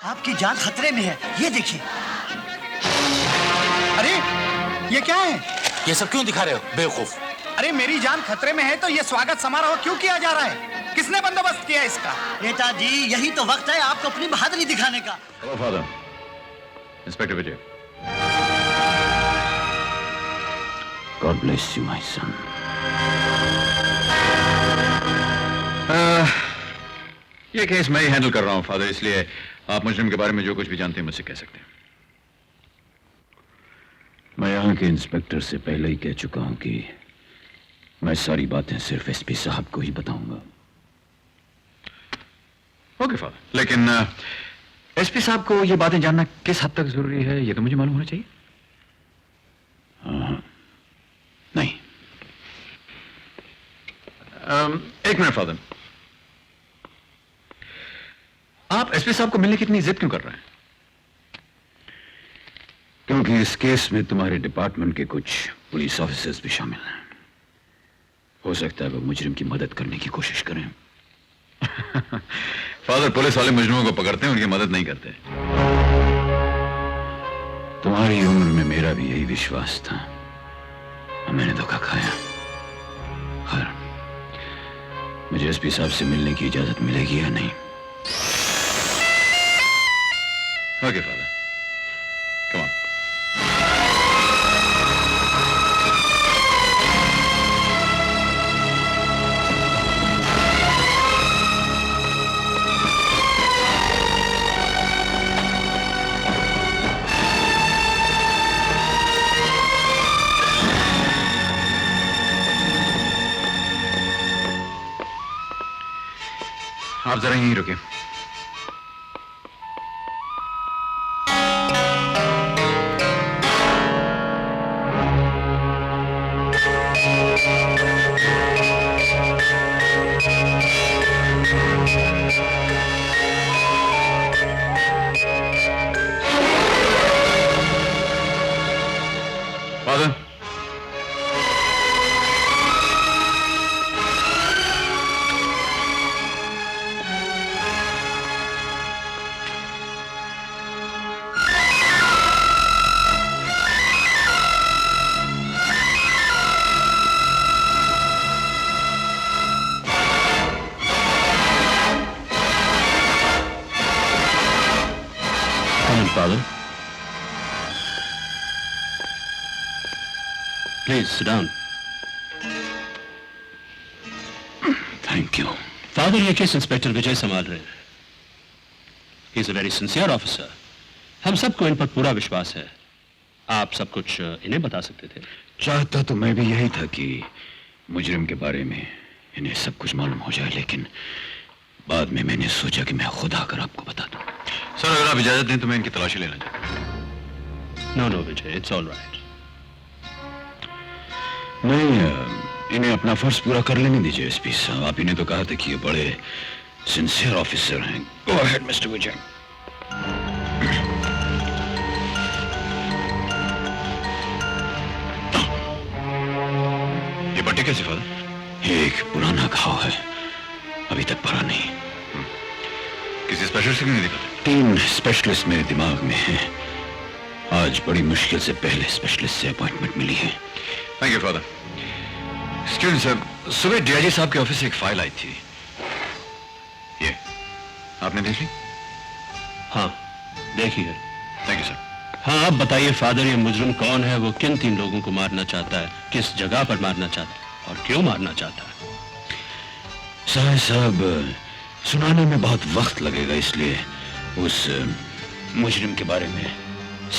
आपकी जान खतरे में है, ये देखिए। अरे ये क्या है? ये सब क्यों दिखा रहे हो बेवकूफ? अरे मेरी जान खतरे में है तो ये स्वागत समारोह क्यों किया जा रहा है? किसने बंदोबस्त किया इसका? नेताजी, यही तो वक्त है आपको अपनी बहादुरी दिखाने का। Hello father, inspector Vijay. God bless you my son. ये केस मैं ही हैंडल कर रहा हूं फादर, इसलिए आप मुजरिम के बारे में जो कुछ भी जानते हैं मुझसे कह सकते हैं। मैं यहाँ के इंस्पेक्टर से पहले ही कह चुका हूं कि मैं सारी बातें सिर्फ एसपी साहब को ही बताऊंगा। ओके फादर, लेकिन एसपी साहब को ये बातें जानना किस हद तक जरूरी है ये तो मुझे मालूम होना चाहिए। नहीं। एक मिनट फादर, आप एसपी साहब को मिलने की इतनी जिद क्यों कर रहे हैं? क्योंकि इस केस में तुम्हारे डिपार्टमेंट के कुछ पुलिस ऑफिसर्स भी शामिल हैं। हो सकता है वो मुजरिम की मदद करने की कोशिश करें। फादर, पुलिस वाले मुजरिमों को पकड़ते हैं, उनकी मदद नहीं करते। तुम्हारी उम्र में मेरा भी यही विश्वास था, मैंने धोखा खाया। खैर, मुझे एसपी साहब से मिलने की इजाजत मिलेगी या नहीं? Okay father, come on. आप जरा यहीं रुकिए। Father, Father, please sit down. Thank you. Father, ये केस इंस्पेक्टर विजय संभाल रहे हैं। He is a very sincere officer. हम सबको इन पर पूरा विश्वास है। आप सब कुछ इन्हें बता सकते थे। चाहता तो मैं भी यही था कि मुजरिम के बारे में इन्हें सब कुछ मालूम हो जाए, लेकिन बाद में मैंने सोचा कि मैं खुद आकर आपको बता दूं। सर, अगर आप इजाजत दें तो मैं इनकी तलाशी लेना चाहता हूं। No no Vijay, it's all right. नहीं, इन्हें अपना फर्ज पूरा कर लेने दीजिए एसपी साहब। आप इन्हें तो कहा था कि ये बड़े सिंसियर ऑफिसर हैं। गो अहेड मिस्टर विजय। ये पट्टी कैसे फादर? एक पुराना घाव है, अभी तक भरा नहीं। किसी स्पेशलिस्ट से क्यों नहीं दिखाते? 3 स्पेशलिस्ट मेरे दिमाग में हैं। आज बड़ी मुश्किल से पहले स्पेशलिस्ट से अपॉइंटमेंट मिली है। Thank you father. Excuse sir, सुबह डीआईजी साहब के ऑफिस से एक फाइल आई थी। ये आपने देख ली? हाँ, देखिए। Thank you sir. हाँ, अब बताइए फादर, ये मुजरिम कौन है? वो किन 3 लोगों को मारना चाहता है? किस जगह पर मारना चाहता है और क्यों मारना चाहता है? साहब, सुनाने में बहुत वक्त लगेगा, इसलिए उस मुजरिम के बारे में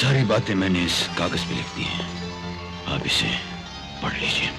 सारी बातें मैंने इस कागज पे लिख दी हैं। आप इसे पढ़ लीजिए।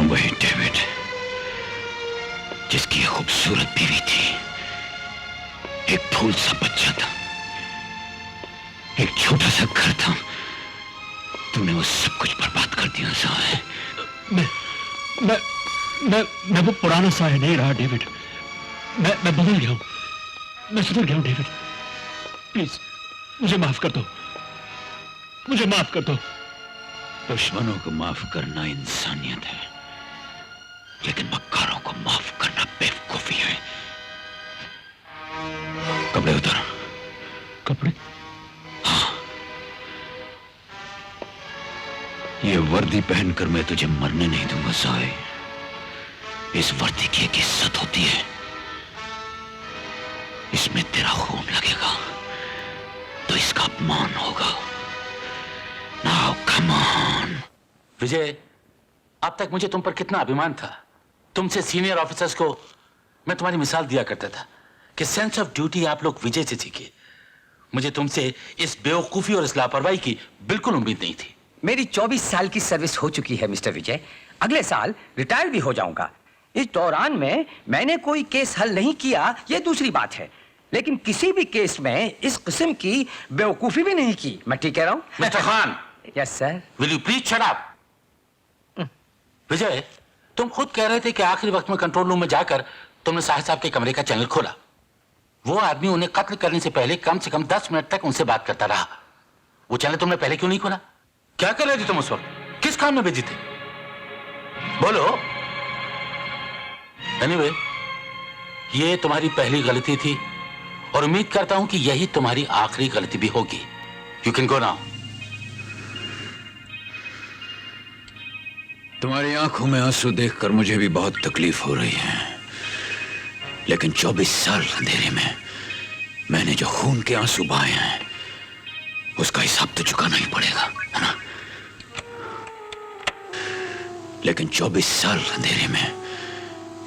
वही डेविड जिसकी एक खूबसूरत बीवी थी, एक फूल सा बच्चा था, एक छोटा सा घर था। तूने वो सब कुछ बर्बाद कर दिया साहे। मैं वो पुराना साहे नहीं रहा डेविड। मैं बदल गया हूं, मैं सुधर गया हूं डेविड। प्लीज मुझे माफ कर दो, मुझे माफ कर दो। दुश्मनों को माफ करना इंसानियत है, लेकिन मक्कारों को माफ करना बेवकूफी है। कपड़े उतार। कपड़े? हाँ, ये वर्दी पहनकर मैं तुझे मरने नहीं दूंगा साहे। इस वर्दी की एक इज्जत होती है, इसमें तेरा खून लगेगा तो इसका अपमान होगा। Now come on. विजय, अब तक मुझे तुम पर कितना अभिमान था। तुमसे सीनियर ऑफिसर्स को मैं तुम्हारी मिसाल दिया करता था कि सेंस ऑफ ड्यूटी आप लोग विजय से सीखे। मुझे तुमसे इस बेवकूफी और इस लापरवाही की बिल्कुल उम्मीद नहीं थी। मेरी 24 साल की सर्विस हो चुकी है मिस्टर विजय। अगले साल रिटायर भी हो जाऊंगा। इस दौरान में मैंने कोई केस हल नहीं किया, यह दूसरी बात है, लेकिन किसी भी केस में इस किस्म की बेवकूफी भी नहीं की। मैं ठीक कह रहा हूं? Mister Khan, yes sir. Will you please shut up? Vijay, तुम खुद कह रहे थे कि आखिरी वक्त में कंट्रोल रूम में जाकर तुमने साहिब साहब के कमरे का चैनल खोला। वो आदमी उन्हें कत्ल करने से पहले कम से कम 10 मिनट तक उनसे बात करता रहा। वो चैनल तुमने पहले क्यों नहीं खोला? क्या कर रहे थे तुम उस वक्त? किस काम में बिजी थे? बोलो। एनीवे, ये तुम्हारी पहली गलती थी और उम्मीद करता हूं कि यही तुम्हारी आखिरी गलती भी होगी। You can go now. तुम्हारी आंखों में आंसू देखकर मुझे भी बहुत तकलीफ हो रही है, लेकिन 24 साल अंधेरे में मैंने जो खून के आंसू बहाए हैं उसका हिसाब तो चुकाना ही पड़ेगा, है ना? लेकिन 24 साल अंधेरे में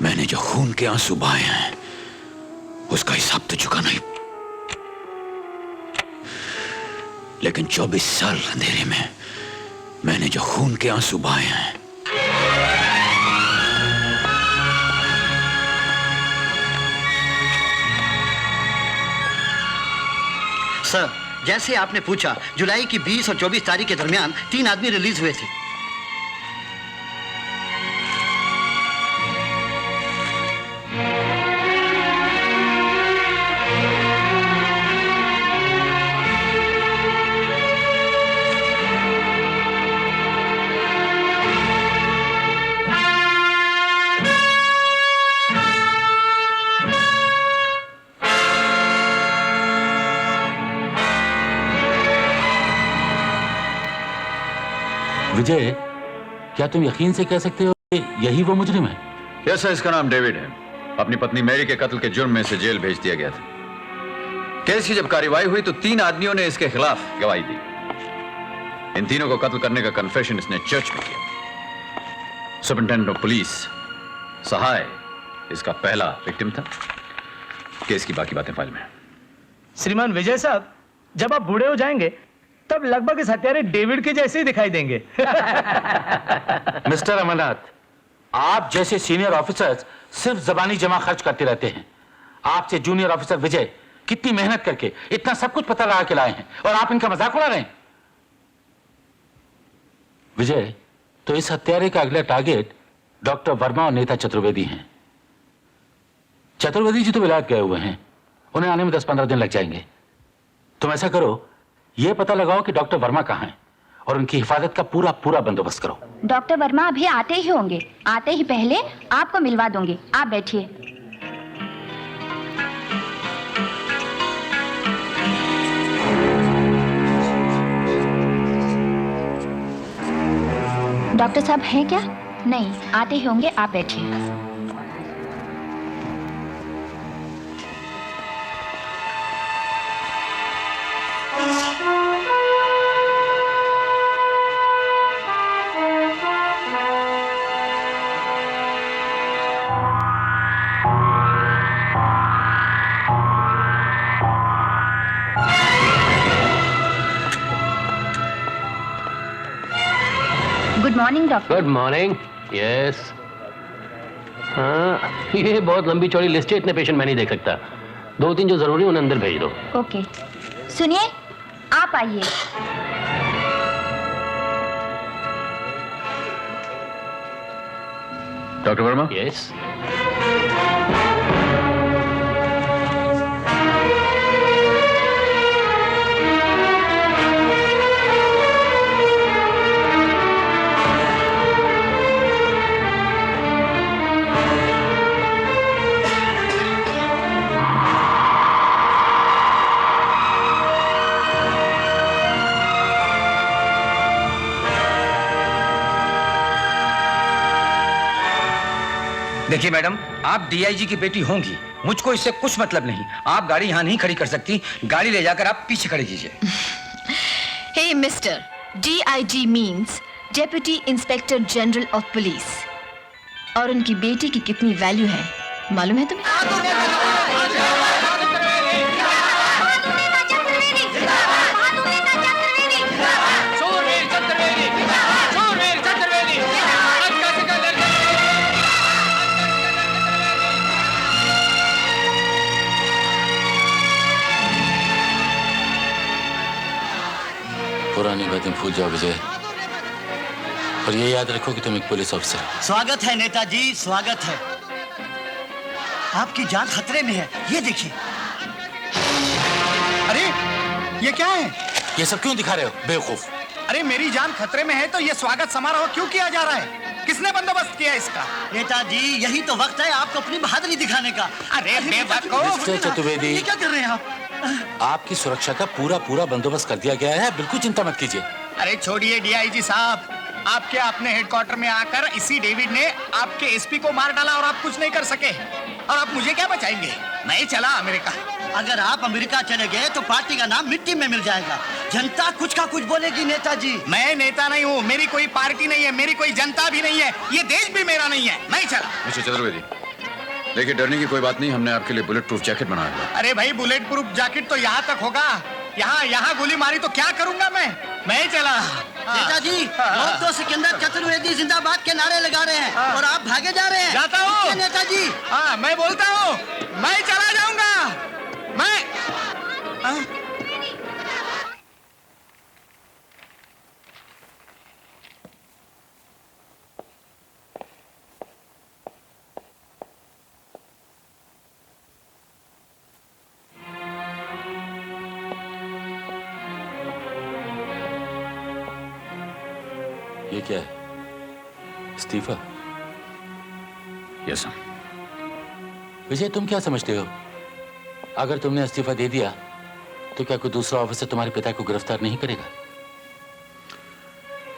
मैंने जो खून के आंसू बहाए हैं उसका हिसाब तो चुकाना ही। लेकिन 24 साल अंधेरे में मैंने जो खून के आंसू बहाए हैं सर, जैसे आपने पूछा, जुलाई की 20 और 24 तारीख के दरमियान 3 आदमी रिलीज हुए थे। विजय, क्या तुम यकीन से कह सकते हो कि यही वो मुजरिम है? यस सर, इसका नाम डेविड है। अपनी पत्नी मैरी के कत्ल के जुर्म में से जेल भेज दिया गया था। केस की जब कार्रवाई हुई तो 3 आदमियों ने इसके खिलाफ गवाही दी। इन तीनों को कत्ल करने का कन्फेशन इसने चर्च में किया। सुपरिटेंडेंट ऑफ पुलिस सहाय इसका पहला विक्टिम था। केस की बाकी बातें फाइल में। श्रीमान विजय साहब, जब आप बूढ़े हो जाएंगे तब लगभग इस हत्यारे डेविड के जैसे ही दिखाई देंगे। मिस्टर अमरनाथ, आप जैसे सीनियर ऑफिसर्स सिर्फ जबानी जमा खर्च करते रहते हैं। आपसे जूनियर ऑफिसर विजय कितनी मेहनत करके इतना सब कुछ पता लगा के लाए हैं और आप इनका मजाक उड़ा रहे हैं। विजय, तो इस हत्यारे का अगला टारगेट डॉक्टर वर्मा और नेता चतुर्वेदी हैं। चतुर्वेदी जी तो विलायत गए हुए हैं, उन्हें आने में 10-15 दिन लग जाएंगे। तुम ऐसा करो, यह पता लगाओ कि डॉक्टर वर्मा कहाँ हैं और उनकी हिफाजत का पूरा बंदोबस्त करो। डॉक्टर वर्मा अभी आते ही होंगे। आते ही पहले आपको मिलवा दूंगी। आप बैठिए। डॉक्टर साहब हैं क्या? नहीं, आते ही होंगे। आप बैठिए। Good morning doctor. Good morning. Yes. हाँ, ये बहुत लंबी चौड़ी लिस्ट है, इतने पेशेंट मैं नहीं देख सकता। 2-3 जो जरूरी उन्हें अंदर भेज दो। ओके, सुनिए, आप आइए। Doctor Verma, yes. देखिए मैडम, आप डीआईजी की बेटी होंगी, मुझको इससे कुछ मतलब नहीं। आप गाड़ी यहाँ नहीं खड़ी कर सकती, गाड़ी ले जाकर आप पीछे खड़ी कीजिए। Hey mister, DIG means Deputy Inspector General of Police। और उनकी बेटी की कितनी वैल्यू है मालूम है तुम्हें? पुरानी बातें भूल जाओ विजय, और ये याद रखो कि तुम एक पुलिस ऑफिसर हो। स्वागत है नेताजी, स्वागत है। आपकी जान खतरे में है, ये देखिए। अरे ये क्या है? ये सब क्यों दिखा रहे हो बेवकूफ? अरे मेरी जान खतरे में है तो ये स्वागत समारोह क्यों किया जा रहा है? किसने बंदोबस्त किया इसका? नेताजी, यही तो वक्त है आपको अपनी बहादुरी दिखाने का। अरे बेवकूफ! मिस्टर चतुर्वेदी, ये क्या कर रहे हैं आप? आपकी सुरक्षा का पूरा बंदोबस्त कर दिया गया है, बिल्कुल चिंता मत कीजिए। अरे छोड़िए डीआईजी साहब, आपके अपने हेडक्वार्टर में आकर इसी डेविड ने आपके एसपी को मार डाला और आप कुछ नहीं कर सके, और आप मुझे क्या बचाएंगे? मैं चला अमेरिका। अगर आप अमेरिका चले गए तो पार्टी का नाम मिट्टी में मिल जाएगा। जनता कुछ का कुछ बोलेगी नेताजी। मैं नेता नहीं हूँ, मेरी कोई पार्टी नहीं है, मेरी कोई जनता भी नहीं है, ये देश भी मेरा नहीं है। मैं चला। मिस्टर चतुर्वेदी, देखिए डरने की कोई बात नहीं, हमने आपके लिए बुलेट प्रूफ जैकेट बनाया हुआ है। अरे भाई, बुलेट प्रूफ जैकेट तो यहाँ तक होगा, यहाँ गोली मारी तो क्या करूंगा मैं चला। नेताजी, लोग तो सिकंदर चतुर्वेदी जिंदाबाद के नारे लगा रहे हैं और आप भागे जा रहे हैं। जाता हूँ नेताजी। हाँ, मैं बोलता हूँ, मैं चला जाऊंगा। मैं ये क्या है? इस्तीफा? Yes sir. विजय, तुम क्या समझते हो? अगर तुमने इस्तीफा दे दिया तो क्या कोई दूसरा ऑफिसर तुम्हारे पिता को गिरफ्तार नहीं करेगा?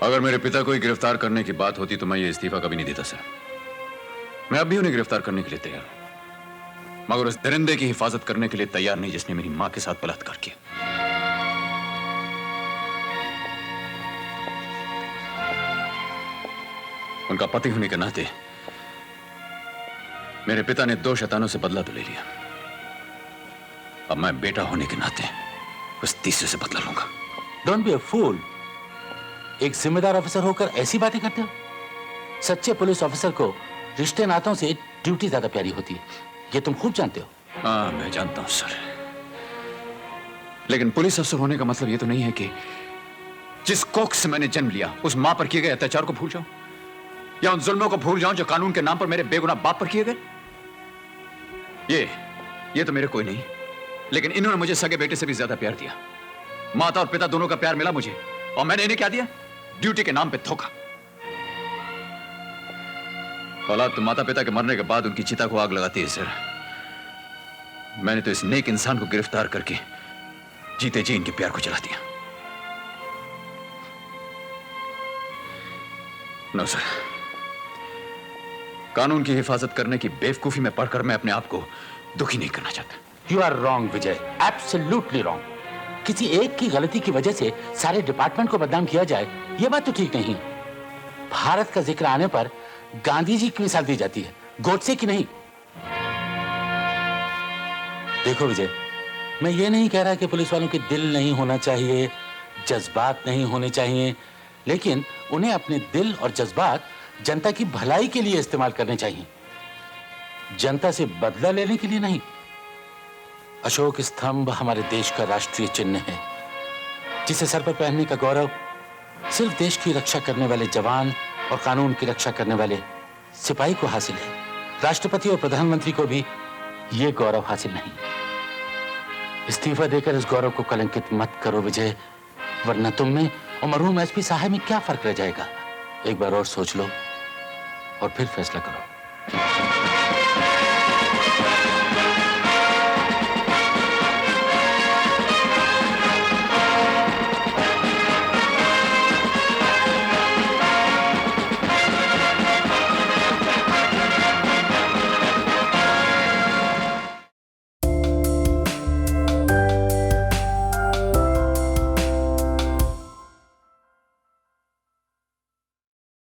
अगर मेरे पिता को ही गिरफ्तार करने की बात होती तो मैं ये इस्तीफा कभी नहीं देता सर। मैं अब भी उन्हें गिरफ्तार करने के लिए तैयार हूं, मगर उस दरिंदे की हिफाजत करने के लिए तैयार नहीं जिसने मेरी मां के साथ बलात्कार किया। उनका पति होने के नाते मेरे पिता ने 2 शैतानों से बदला तो ले लिया, अब मैं बेटा होने के नाते उस तीसरे से बदला लूंगा। डोंट बी अ फूल। एक जिम्मेदार ऑफिसर होकर ऐसी बातें करते हो? सच्चे पुलिस ऑफिसर को रिश्ते नातों से ड्यूटी ज्यादा प्यारी होती है, ये तुम खूब जानते हो। हाँ, मैं जानता हूं सर, लेकिन पुलिस अफसर होने का मतलब ये तो नहीं है कि जिस कोख से मैंने जन्म लिया उस मां पर किए गए अत्याचार को भूल जाऊं, या उन जुल्मों को भूल जाऊं जो कानून के नाम पर मेरे बेगुनाह बाप पर किए गए। ये तो मेरे कोई नहीं, लेकिन इन्होंने मुझे सगे बेटे से भी ज्यादा प्यार दिया। माता और पिता दोनों का प्यार मिला मुझे, और मैंने इन्हें क्या दिया? ड्यूटी के नाम पे धोखा। औलाद तो माता पिता के मरने के बाद उनकी चिता को आग लगाती है सर। मैंने तो इस नेक इंसान को गिरफ्तार करके जीते जी इनके प्यार को जला दिया। नो सर, कानून की हिफाजत करने की बेवकूफी में पढ़कर मैं अपने आप को दुखी नहीं करना चाहता। You are wrong Vijay, absolutely wrong. किसी एक की गलती की वजह से सारे डिपार्टमेंट को बदनाम किया जाए, यह बात तो ठीक नहीं। भारत का जिक्र आने पर गांधी जी की मिसाल दी जाती है, गोडसे की नहीं। देखो विजय, मैं ये नहीं कह रहा कि पुलिस वालों के दिल नहीं होना चाहिए, जज्बात नहीं होने चाहिए, लेकिन उन्हें अपने दिल और जज्बात जनता की भलाई के लिए इस्तेमाल करने चाहिए, जनता से बदला लेने के लिए नहीं। अशोक स्तंभ हमारे देश का राष्ट्रीय चिन्ह है, जिसे सर पर पहनने का गौरव सिर्फ देश की रक्षा करने वाले जवान और कानून की रक्षा करने वाले सिपाही को हासिल है। राष्ट्रपति और प्रधानमंत्री को भी यह गौरव हासिल नहीं। इस्तीफा देकर इस गौरव को कलंकित मत करो विजय, वरना तुम में और मरहूम एसपी साहब में क्या फर्क रह जाएगा। एक बार और सोच लो और फिर फैसला करो।